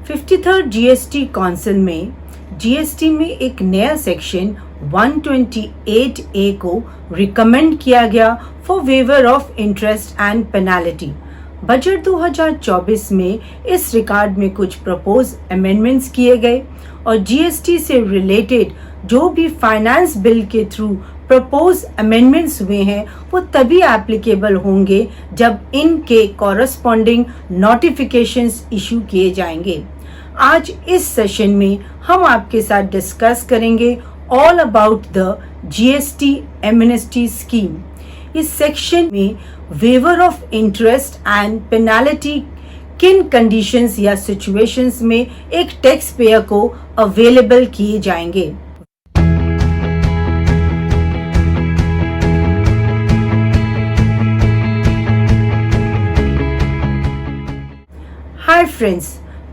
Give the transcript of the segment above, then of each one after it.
53rd GST council में GST में एक नया सेक्शन 128A को रिकमेंड किया गया for waiver of interest and penalty. Budget 2024 में इस रिगार्ड में कुछ प्रपोज अमेंडमेंट्स किए गए और जीएसटी से रिलेटेड जो भी फाइनेंस बिल के थ्रू प्रपोज अमेंडमेंट्स हुए हैं वो तभी एप्लीकेबल होंगे जब इनके कॉरस्पॉन्डिंग नोटिफिकेशंस इशू किए जाएंगे। आज इस सेशन में हम आपके साथ डिस्कस करेंगे all about the GST amnesty scheme. इस सेक्शन में waiver of interest and penalty किन कंडीशंस या सिचुएशंस में एक टैक्स पेयर को अवेलेबल किए जाएंगे। Hi friends,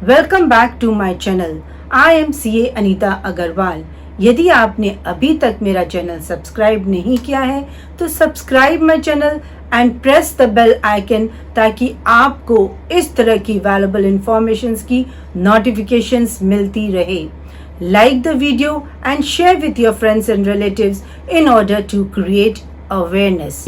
welcome back to my channel. I am CA Anita Agarwal. यदि आपने अभी तक मेरा चैनल सब्सक्राइब नहीं किया है तो subscribe my channel and press the bell icon ताकि आपको इस तरह की वैल्यूएबल इंफॉर्मेशंस की नोटिफिकेशंस मिलती रहे। Like the video and share with your friends and relatives in order to create awareness.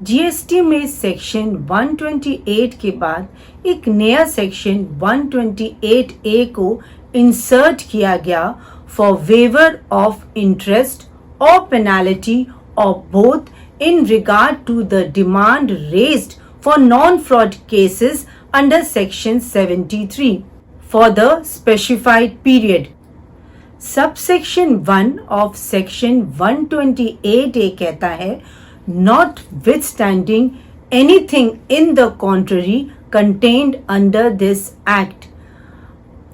GST में सेक्शन 128 के बाद एक नया सेक्शन 128A को इंसर्ट किया गया for waiver of interest or penalty or both in regard to the demand raised for non-fraud cases under section 73 for the specified period. Subsection 1 of section 128A कहता है notwithstanding anything in the contrary contained under this act.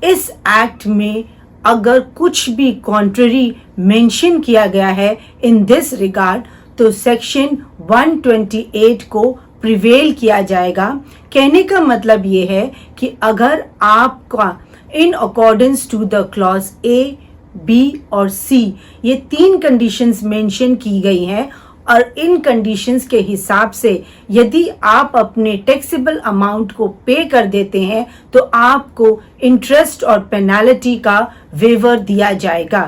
इस act में अगर कुछ भी contrary mention किया गया है इन दिस रिगार्ड तो सेक्शन 128 को प्रिवेल किया जाएगा। कहने का मतलब ये है कि अगर आपका in accordance to the clause A, B और C ये तीन कंडीशंस मेंशन की गई हैं और इन कंडीशंस के हिसाब से यदि आप अपने टैक्सेबल अमाउंट को पे कर देते हैं तो आपको इंटरेस्ट और पेनाल्टी का वेवर दिया जाएगा।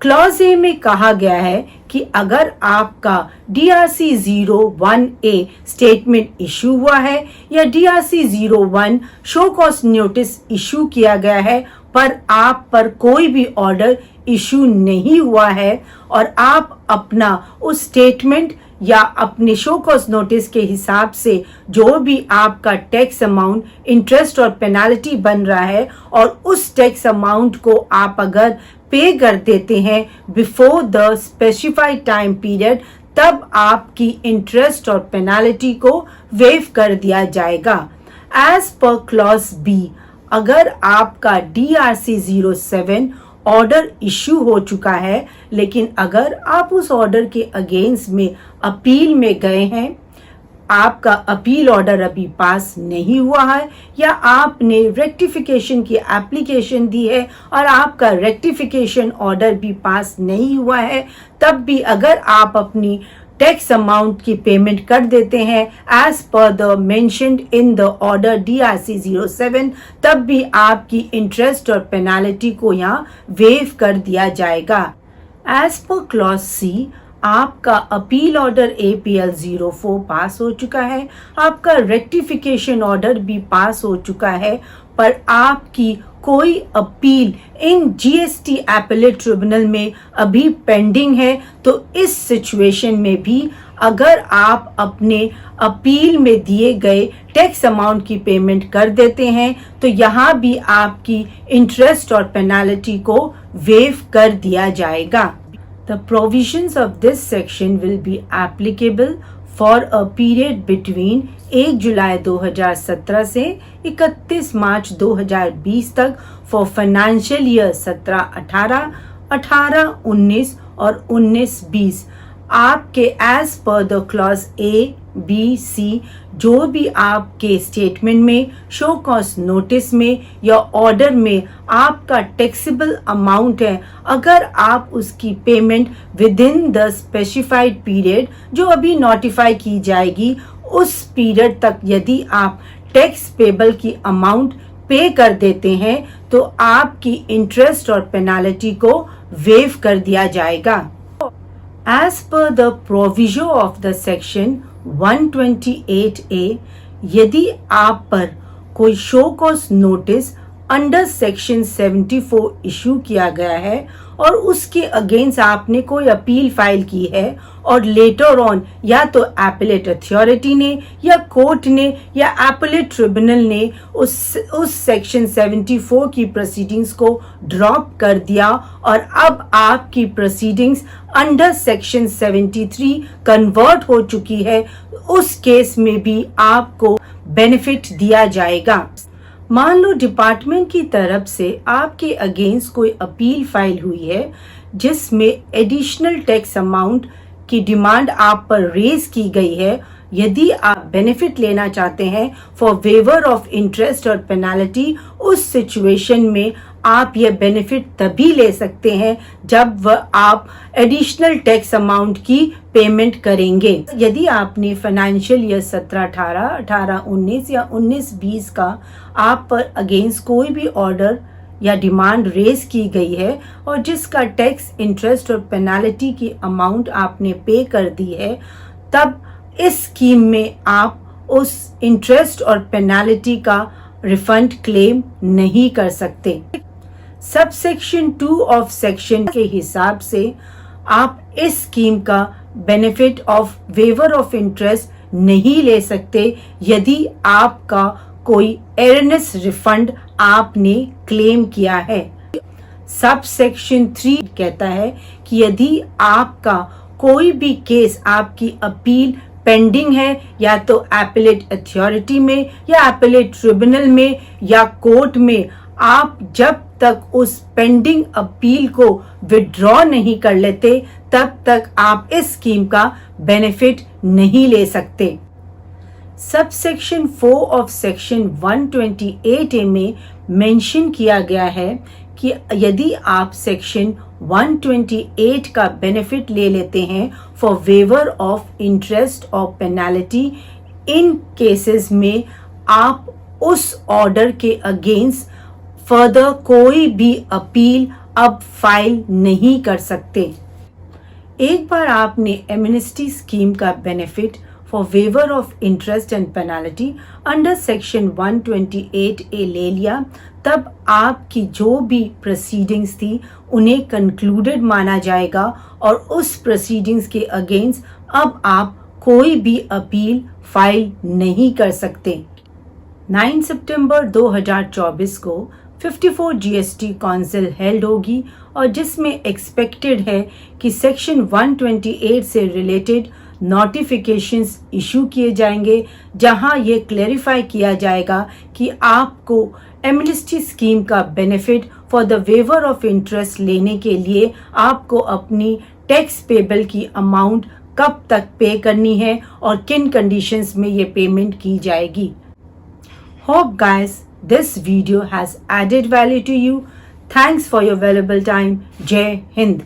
क्लॉज ए में कहा गया है कि अगर आपका DRC 01A स्टेटमेंट इशू हुआ है या DRC 01 show cause notice issue किया गया है पर आप पर कोई भी ऑर्डर इशू नहीं हुआ है और आप अपना उस स्टेटमेंट या अपने शो कॉज नोटिस के हिसाब से जो भी आपका टैक्स अमाउंट इंटरेस्ट और पेनाल्टी बन रहा है और उस टैक्स अमाउंट को आप अगर पे कर देते हैं before the specified time period तब आपकी इंटरेस्ट और पेनाल्टी को वेव कर दिया जाएगा। एज पर क्लॉज बी अगर आपका DRC 07 ऑर्डर इशू हो चुका है लेकिन अगर आप उस ऑर्डर के अगेंस्ट में अपील में गए हैं, आपका अपील ऑर्डर अभी पास नहीं हुआ है या आपने रेक्टिफिकेशन की एप्लीकेशन दी है और आपका रेक्टिफिकेशन ऑर्डर भी पास नहीं हुआ है, तब भी अगर आप अपनी टैक्स अमाउंट की पेमेंट कर देते हैं as per the mentioned in the order DRC 07 तब भी आपकी इंटरेस्ट और पेनाल्टी को यहाँ वेव कर दिया जाएगा। एज पर क्लॉज सी आपका अपील ऑर्डर APL 04 पास हो चुका है, आपका रेक्टिफिकेशन ऑर्डर भी पास हो चुका है पर आपकी कोई appeal in GST appellate tribunal में अभी पेंडिंग है तो इस सिचुएशन में भी अगर आप अपने अपील में दिए गए टैक्स अमाउंट की पेमेंट कर देते हैं तो यहाँ भी आपकी इंटरेस्ट और पेनाल्टी को वेव कर दिया जाएगा। The provisions of this section will be applicable for a period between 1 जुलाई 2017 से 31 मार्च 2020 तक for financial year 17-18, 18-19 और 19-20। आपके as per the clause A, B, C जो भी आपके स्टेटमेंट में, शो कॉज नोटिस में या ऑर्डर में आपका टैक्सेबल अमाउंट है, अगर आप उसकी payment with in the specified period जो अभी नोटिफाई की जाएगी उस पीरियड तक यदि आप टैक्स पेबल की अमाउंट पे कर देते हैं तो आपकी इंटरेस्ट और पेनाल्टी को वेव कर दिया जाएगा। As per the proviso of the section 128A, यदि आप पर कोई show cause notice under section 74 issue किया गया है और उसके अगेंस्ट आपने कोई अपील फाइल की है और लेटर ऑन या तो एपेलेट अथॉरिटी ने या कोर्ट ने या एपेलेट ट्रिब्यूनल ने उस सेक्शन 74 की प्रोसीडिंग्स को ड्रॉप कर दिया और अब आपकी प्रोसीडिंग्स अंडर सेक्शन 73 कन्वर्ट हो चुकी है, उस केस में भी आपको बेनिफिट दिया जाएगा। मान लो डिपार्टमेंट की तरफ से आपके अगेंस्ट कोई अपील फाइल हुई है जिसमें एडिशनल टैक्स अमाउंट की डिमांड आप पर रेज की गई है। यदि आप बेनिफिट लेना चाहते हैं फॉर वेवर ऑफ इंटरेस्ट और पेनाल्टी, उस सिचुएशन में आप ये बेनिफिट तभी ले सकते हैं जब आप एडिशनल टैक्स अमाउंट की पेमेंट करेंगे। यदि आपने फाइनेंशियल ईयर 17-18, 18-19 या 19-20 का आप पर अगेंस्ट कोई भी ऑर्डर या डिमांड रेज की गई है और जिसका टैक्स, इंटरेस्ट और पेनाल्टी की अमाउंट आपने पे कर दी है, तब इस स्कीम में आप उस इंटरेस्ट और पेनाल्टी का रिफंड क्लेम नहीं कर सकते। सब सेक्शन 2 ऑफ सेक्शन के हिसाब से आप इस स्कीम का benefit of waiver of interest नहीं ले सकते यदि आपका कोई एरनेस रिफंड आपने क्लेम किया है। सब सेक्शन 3 कहता है कि यदि आपका कोई भी केस, आपकी अपील पेंडिंग है या तो एपेलेट अथॉरिटी में या एपेलेट ट्रिब्यूनल में या कोर्ट में, आप जब तक उस पेंडिंग अपील को विड्रॉ नहीं कर लेते तब तक आप इस स्कीम का बेनिफिट नहीं ले सकते। Sub section 4 of section 128A में मेंशन किया गया है कि यदि आप सेक्शन 128 का बेनिफिट ले लेते हैं फॉर वेवर ऑफ इंटरेस्ट और पेनाल्टी, इन केसेस में आप उस ऑर्डर के अगेंस्ट फर्दर कोई भी अपील अब फाइल नहीं कर सकते। एक बार आपने एमनेस्टी स्कीम का benefit for waiver of interest and penalty under section 128A ले लिया, तब आपकी जो भी प्रोसीडिंग्स थी उन्हें कंक्लूडेड माना जाएगा और उस प्रोसीडिंग्स के अगेंस्ट अब आप कोई भी अपील फाइल नहीं कर सकते। 9 सितंबर 2024 को 54 GST काउंसिल हेल्ड होगी और जिसमें एक्सपेक्टेड है कि सेक्शन 128 से रिलेटेड नोटिफिकेशंस इशू किए जाएंगे, जहां ये क्लेरिफाई किया जाएगा कि आपको एमनेस्टी स्कीम का benefit for the waiver of interest लेने के लिए आपको अपनी टैक्स पेबल की अमाउंट कब तक पे करनी है और किन कंडीशंस में ये पेमेंट की जाएगी। Hope guys this video has added value to you. Thanks for your valuable time. Jai Hind.